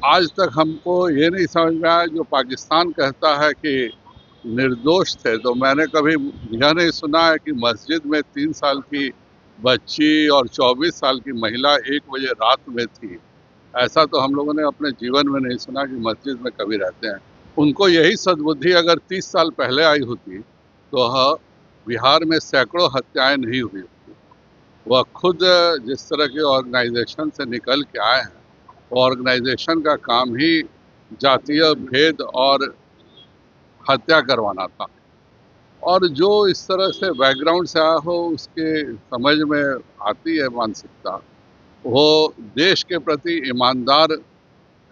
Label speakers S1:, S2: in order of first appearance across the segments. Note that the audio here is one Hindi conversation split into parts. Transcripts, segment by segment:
S1: आज तक हमको ये नहीं समझ में आया, जो पाकिस्तान कहता है कि निर्दोष थे, तो मैंने कभी यह नहीं सुना है कि मस्जिद में 3 साल की बच्ची और 24 साल की महिला 1 बजे रात में थी। ऐसा तो हम लोगों ने अपने जीवन में नहीं सुना कि मस्जिद में कभी रहते हैं। उनको यही सद्बुद्धि अगर 30 साल पहले आई होती, तो बिहार में सैकड़ों हत्याएं नहीं हुई होती। वह खुद जिस तरह के ऑर्गेनाइजेशन से निकल के आए हैं, ऑर्गेनाइजेशन का काम ही जातीय भेद और हत्या करवाना था। और जो इस तरह से बैकग्राउंड से आया हो, उसके समझ में आती है मानसिकता, वो देश के प्रति ईमानदार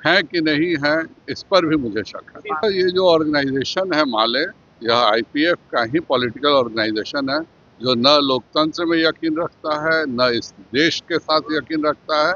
S1: हैं कि नहीं हैं, इस पर भी मुझे शक है। ये जो ऑर्गेनाइजेशन है माले, यह आईपीएफ का ही पॉलिटिकल ऑर्गेनाइजेशन है, जो न लोकतंत्र में यकीन रखता है, न इस देश के साथ यकीन रखता है।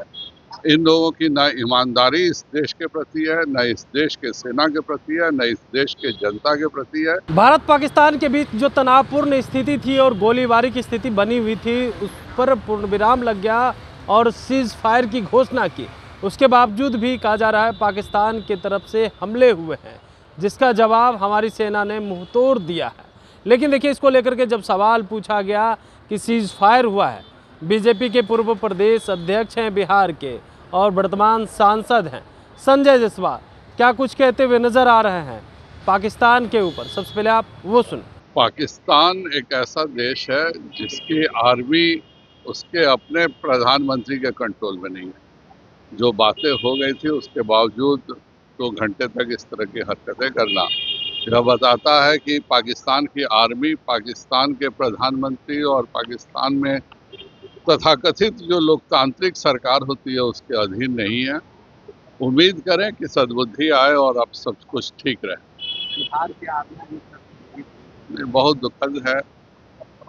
S1: इन लोगों की न ईमानदारी इस देश के प्रति है, न इस देश के सेना के प्रति है, न इस देश के जनता के प्रति है।
S2: भारत पाकिस्तान के बीच जो तनावपूर्ण स्थिति थी और गोलीबारी की स्थिति बनी हुई थी, उस पर पूर्ण विराम लग गया और सीज फायर की घोषणा की। उसके बावजूद भी कहा जा रहा है पाकिस्तान की तरफ से हमले हुए हैं, जिसका जवाब हमारी सेना ने मुंहतोड़ दिया है। लेकिन देखिए, इसको लेकर के जब सवाल पूछा गया कि सीज फायर हुआ है, बीजेपी के पूर्व प्रदेश अध्यक्ष हैं बिहार के और वर्तमान सांसद हैं संजय जायसवाल, क्या कुछ कहते हुए नजर आ रहे हैं पाकिस्तान के ऊपर। सबसे पहले आप वो सुन।
S1: पाकिस्तान एक ऐसा देश है जिसकी आर्मी उसके अपने प्रधानमंत्री के कंट्रोल में नहीं है। जो बातें हो गई थी, उसके बावजूद 2 घंटे तक इस तरह की हरकतें करना, यह बताता है कि पाकिस्तान की आर्मी पाकिस्तान के प्रधानमंत्री और पाकिस्तान में तथाकथित जो लोकतांत्रिक सरकार होती है उसके अधीन नहीं है। उम्मीद करें कि सद्बुद्धि आए और अब सब कुछ ठीक रहे।
S3: बिहार के आर्मी
S1: बहुत दुखद है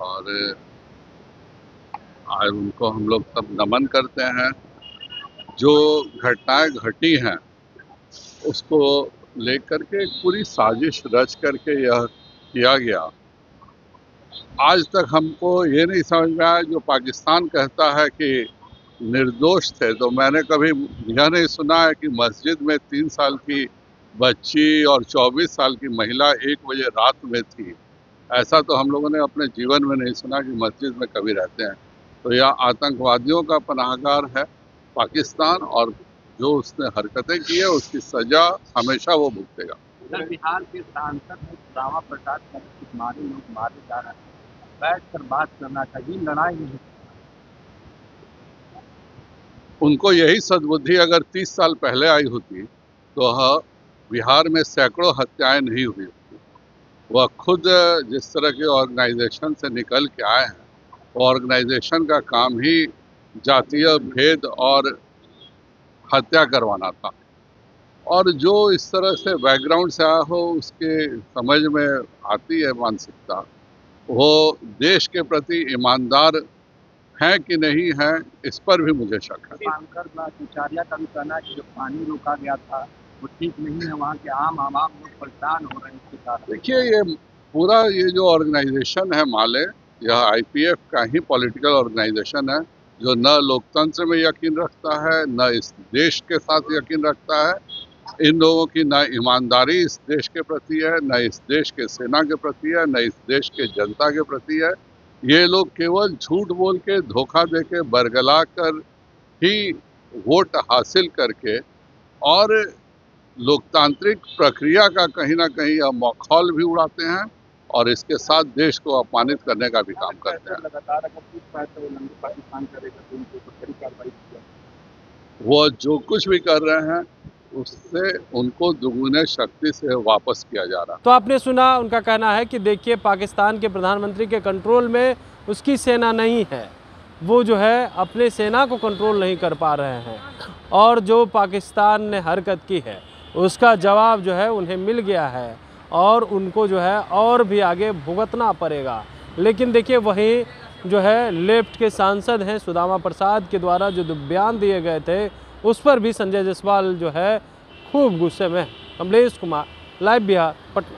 S1: और आज उनको हम लोग सब नमन करते हैं। जो घटनाएं घटी हैं उसको लेकर के एक पूरी साजिश रच करके यह किया गया। आज तक हमको ये नहीं समझ में आया, जो पाकिस्तान कहता है कि निर्दोष थे, तो मैंने कभी यह नहीं सुना है कि मस्जिद में 3 साल की बच्ची और 24 साल की महिला 1 बजे रात में थी। ऐसा तो हम लोगों ने अपने जीवन में नहीं सुना कि मस्जिद में कभी रहते हैं। तो यह आतंकवादियों का पनाहगार है पाकिस्तान, और जो उसने हरकतें की है उसकी सजा हमेशा वो भुगतेगा।
S3: बिहार के सांसद सुदामा प्रसाद का मारे लोग मारे जा रहे हैं, बैठ कर बात करना चाहिए, लड़ाई नहीं।
S1: उनको यही सद्बुद्धि अगर 30 साल पहले आई होती, तो बिहार में सैकड़ों हत्याएं नहीं हुई होती। वह खुद जिस तरह के ऑर्गेनाइजेशन से निकल के आए हैं, ऑर्गेनाइजेशन का काम ही जातीय भेद और हत्या करवाना था। और जो इस तरह से बैकग्राउंड से आया हो, उसके समझ में आती है मानसिकता, वो देश के प्रति ईमानदार हैं कि नहीं हैं, इस पर भी मुझे शक है।
S3: आचार्य का भी कहना है कि जो पानी रोका गया था वो ठीक नहीं है, वहाँ के आम आवाम लोग परेशान हो रहे हैं इसके साथ।
S1: देखिए, ये पूरा ये जो ऑर्गेनाइजेशन है माले, यह आईपीएफ का ही पॉलिटिकल ऑर्गेनाइजेशन है, जो न लोकतंत्र में यकीन रखता है, न इस देश के साथ यकीन रखता है। इन लोगों की न ईमानदारी इस देश के प्रति है, न इस देश के सेना के प्रति है, न इस देश के जनता के प्रति है। ये लोग केवल झूठ बोल के, धोखा दे के, बरगला कर ही वोट हासिल करके और लोकतांत्रिक प्रक्रिया का कहीं ना कहीं यह मखौल भी उड़ाते हैं और इसके साथ देश को अपमानित करने का भी काम करते हैं।
S3: लगातार अगर पाकिस्तान करेगा तो उनको कड़ी कार्रवाई की।
S1: वो जो कुछ भी कर रहे हैं उससे उनको दुगुने शक्ति से वापस किया जा रहा है।
S2: तो आपने सुना, उनका कहना है कि देखिए, पाकिस्तान के प्रधानमंत्री के कंट्रोल में उसकी सेना नहीं है, वो जो है अपने सेना को कंट्रोल नहीं कर पा रहे हैं, और जो पाकिस्तान ने हरकत की है उसका जवाब जो है उन्हें मिल गया है और उनको जो है और भी आगे भुगतना पड़ेगा। लेकिन देखिए, वहीं जो है लेफ्ट के सांसद हैं सुदामा प्रसाद के द्वारा जो बयान दिए गए थे, उस पर भी संजय जायसवाल जो है खूब गुस्से में। कमलेश कुमार, लाइव बिहार, पटना।